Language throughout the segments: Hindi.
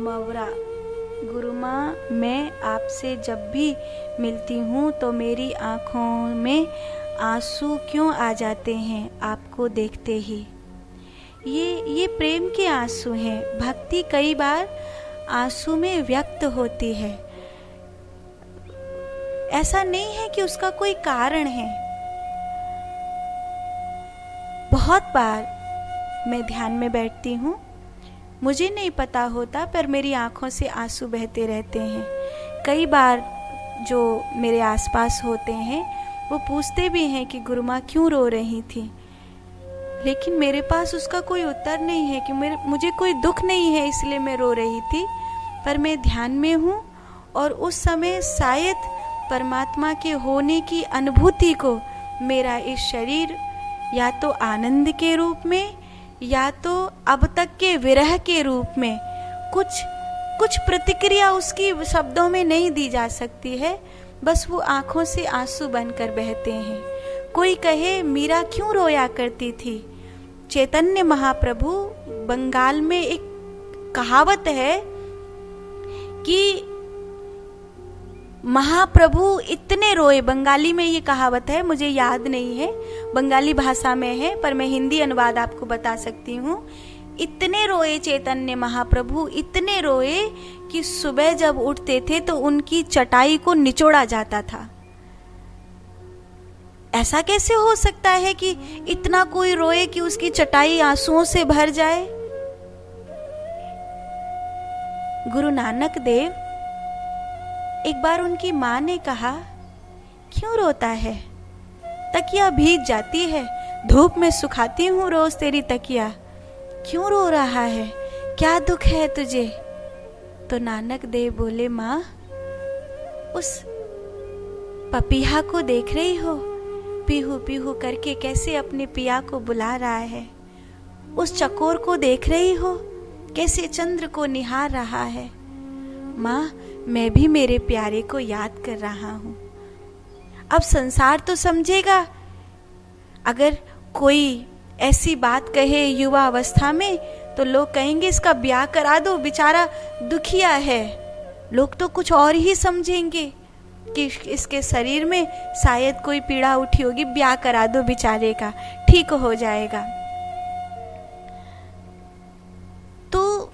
मवरा। गुरु माँ, मैं आपसे जब भी मिलती हूँ तो मेरी आँखों में आंसू क्यों आ जाते हैं आपको देखते ही। ये प्रेम के आंसू हैं। भक्ति कई बार आंसू में व्यक्त होती है। ऐसा नहीं है कि उसका कोई कारण है। बहुत बार मैं ध्यान में बैठती हूँ, मुझे नहीं पता होता पर मेरी आंखों से आंसू बहते रहते हैं। कई बार जो मेरे आसपास होते हैं वो पूछते भी हैं कि गुरु माँ क्यों रो रही थी, लेकिन मेरे पास उसका कोई उत्तर नहीं है कि मुझे कोई दुख नहीं है इसलिए मैं रो रही थी, पर मैं ध्यान में हूँ और उस समय शायद परमात्मा के होने की अनुभूति को मेरा इस शरीर या तो आनंद के रूप में या तो अब तक के विरह के रूप में कुछ प्रतिक्रिया उसकी शब्दों में नहीं दी जा सकती है, बस वो आंखों से आंसू बनकर बहते हैं। कोई कहे मीरा क्यों रोया करती थी। चैतन्य महाप्रभु, बंगाल में एक कहावत है कि महाप्रभु इतने रोए, बंगाली में ये कहावत है, मुझे याद नहीं है, बंगाली भाषा में है, पर मैं हिंदी अनुवाद आपको बता सकती हूँ। इतने रोए चैतन्य महाप्रभु, इतने रोए कि सुबह जब उठते थे तो उनकी चटाई को निचोड़ा जाता था। ऐसा कैसे हो सकता है कि इतना कोई रोए कि उसकी चटाई आंसुओं से भर जाए। गुरु नानक देव, एक बार उनकी माँ ने कहा, क्यों रोता है, तकिया भीग जाती है, धूप में सुखाती हूँ रोज तेरी तकिया, क्यों रो रहा है, क्या दुख है तुझे। तो नानक देव बोले, माँ उस पपीहा को देख रही हो, पीहू पीहू करके कैसे अपने पिया को बुला रहा है। उस चकोर को देख रही हो, कैसे चंद्र को निहार रहा है। माँ, मैं भी मेरे प्यारे को याद कर रहा हूँ। अब संसार तो समझेगा। अगर कोई ऐसी बात कहे युवा अवस्था में तो लोग कहेंगे इसका ब्याह करा दो, बेचारा दुखिया है। लोग तो कुछ और ही समझेंगे कि इसके शरीर में शायद कोई पीड़ा उठी होगी, ब्याह करा दो बेचारे का, ठीक हो जाएगा। तो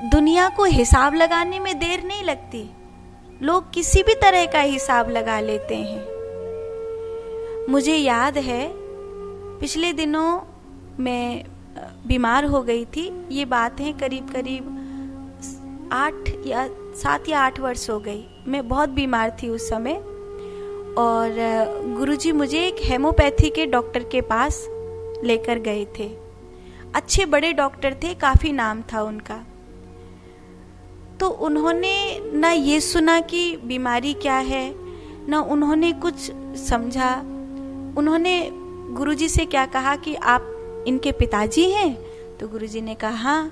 दुनिया को हिसाब लगाने में देर नहीं लगती, लोग किसी भी तरह का हिसाब लगा लेते हैं। मुझे याद है पिछले दिनों मैं बीमार हो गई थी। ये बात है करीब 7 या 8 वर्ष हो गई। मैं बहुत बीमार थी उस समय, और गुरुजी मुझे एक हेमोपैथी के डॉक्टर के पास लेकर गए थे। अच्छे बड़े डॉक्टर थे, काफ़ी नाम था उनका। तो उन्होंने ना ये सुना कि बीमारी क्या है, ना उन्होंने कुछ समझा। उन्होंने गुरुजी से क्या कहा कि आप इनके पिताजी हैं? तो गुरुजी ने कहा हाँ।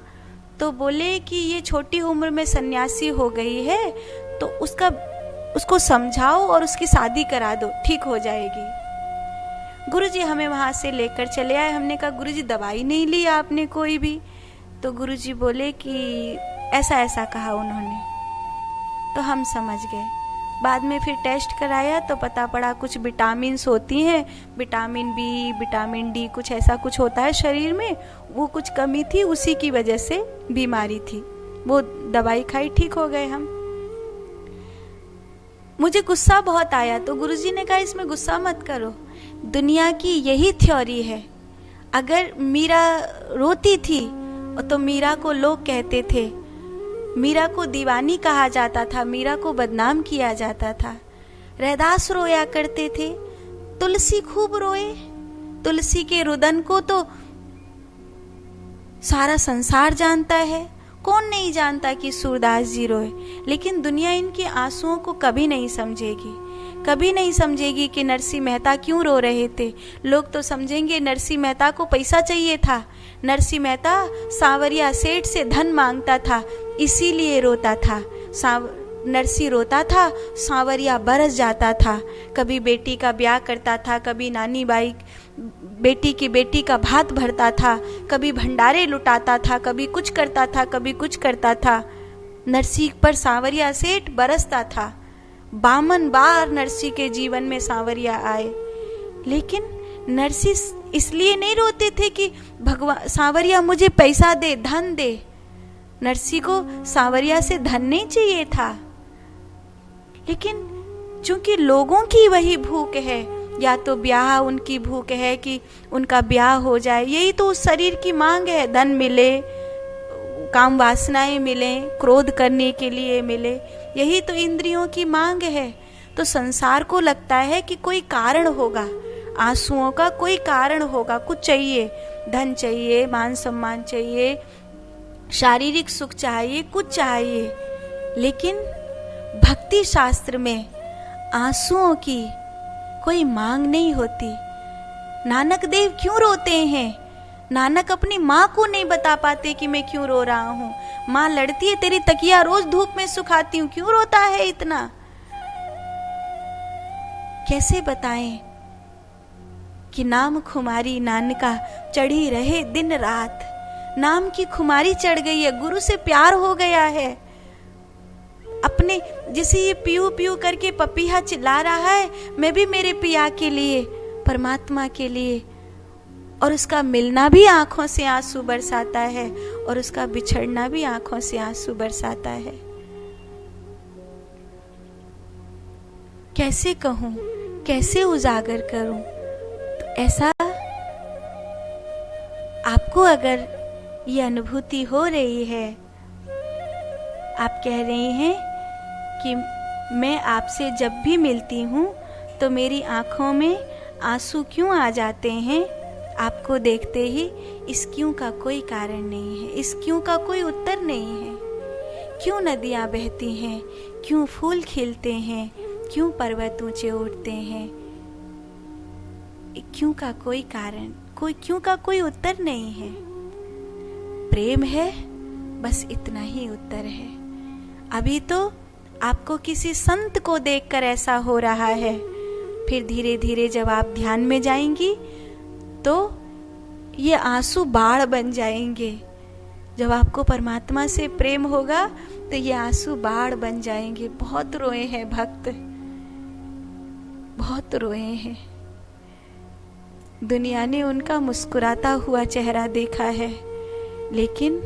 तो बोले कि ये छोटी उम्र में सन्यासी हो गई है, तो उसको समझाओ और उसकी शादी करा दो, ठीक हो जाएगी। गुरुजी हमें वहाँ से लेकर चले आए। हमने कहा गुरुजी दवाई नहीं ली आपने कोई भी? तो गुरुजी बोले कि ऐसा ऐसा कहा उन्होंने। तो हम समझ गए। बाद में फिर टेस्ट कराया तो पता पड़ा कुछ विटामिन्स होती हैं, विटामिन बी, विटामिन डी, कुछ ऐसा कुछ होता है शरीर में, वो कुछ कमी थी, उसी की वजह से बीमारी थी। वो दवाई खाई, ठीक हो गए हम। मुझे गुस्सा बहुत आया तो गुरुजी ने कहा इसमें गुस्सा मत करो, दुनिया की यही थ्योरी है। अगर मीरा रोती थी तो मीरा को लोग कहते थे, मीरा को दीवानी कहा जाता था, मीरा को बदनाम किया जाता था। रैदास रोया करते थे, तुलसी खूब रोए। तुलसी के रुदन को तो सारा संसार जानता है, कौन नहीं जानता कि सूरदास जी रोए। लेकिन दुनिया इनके आंसुओं को कभी नहीं समझेगी, कभी नहीं समझेगी कि नरसिंह मेहता क्यों रो रहे थे। लोग तो समझेंगे नरसिंह मेहता को पैसा चाहिए था, नरसिंह मेहता सांवरिया सेठ से धन मांगता था इसीलिए रोता था। नरसिंह रोता था, सांवरिया बरस जाता था। कभी बेटी का ब्याह करता था, कभी नानी बाई बेटी की बेटी का भात भरता था, कभी भंडारे लुटाता था, कभी कुछ करता था, कभी कुछ करता था। नरसी पर सांवरिया सेठ बरसता था। 52 बार नरसी के जीवन में सांवरिया आए, लेकिन नरसी इसलिए नहीं रोते थे कि भगवान सांवरिया मुझे पैसा दे, धन दे। नरसी को सांवरिया से धन नहीं चाहिए था, लेकिन चूंकि लोगों की वही भूख है, या तो ब्याह, उनकी भूख है कि उनका ब्याह हो जाए, यही तो उस शरीर की मांग है। धन मिले, काम वासनाएं मिले, क्रोध करने के लिए मिले, यही तो इंद्रियों की मांग है। तो संसार को लगता है कि कोई कारण होगा, आंसुओं का कोई कारण होगा, कुछ चाहिए, धन चाहिए, मान सम्मान चाहिए, शारीरिक सुख चाहिए, कुछ चाहिए। लेकिन भक्ति शास्त्र में आंसुओं की कोई मांग नहीं होती। नानक देव क्यों रोते हैं? नानक अपनी माँ को नहीं बता पाते कि मैं क्यों रो रहा हूँ। माँ लड़ती है, तेरी तकिया रोज धूप में सुखाती हूँ, क्यों रोता है इतना? कैसे बताएं कि नाम खुमारी नानका चढ़ी रहे दिन रात। नाम की खुमारी चढ़ गई है, गुरु से प्यार हो गया है। अपने जैसे ये पीऊ पीऊ करके पपीहा चिल्ला रहा है, मैं भी मेरे पिया के लिए, परमात्मा के लिए, और उसका मिलना भी आंखों से आंसू बरसाता है, और उसका बिछड़ना भी आंखों से आंसू बरसाता है। कैसे कहूं, कैसे उजागर करूं? तो ऐसा आपको अगर ये अनुभूति हो रही है, आप कह रही हैं कि मैं आपसे जब भी मिलती हूँ तो मेरी आंखों में आंसू क्यों आ जाते हैं, आपको देखते ही, इस क्यों का कोई कारण नहीं है, इस क्यों का कोई उत्तर नहीं है। क्यों नदियाँ बहती हैं, क्यों फूल खिलते हैं, क्यों पर्वत ऊंचे उठते हैं, क्यों का कोई कारण, कोई क्यों का कोई उत्तर नहीं है। प्रेम है, बस इतना ही उत्तर है। अभी तो आपको किसी संत को देखकर ऐसा हो रहा है, फिर धीरे धीरे जब आप ध्यान में जाएंगी तो ये आंसू बाढ़ बन जाएंगे। जब आपको परमात्मा से प्रेम होगा तो ये आंसू बाढ़ बन जाएंगे। बहुत रोए हैं भक्त, बहुत रोए हैं। दुनिया ने उनका मुस्कुराता हुआ चेहरा देखा है, लेकिन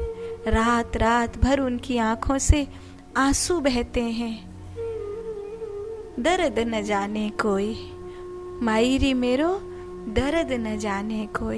रात रात भर उनकी आंखों से आंसू बहते हैं। दर्द न जाने कोई, मायरी मेरो दर्द न जाने कोई।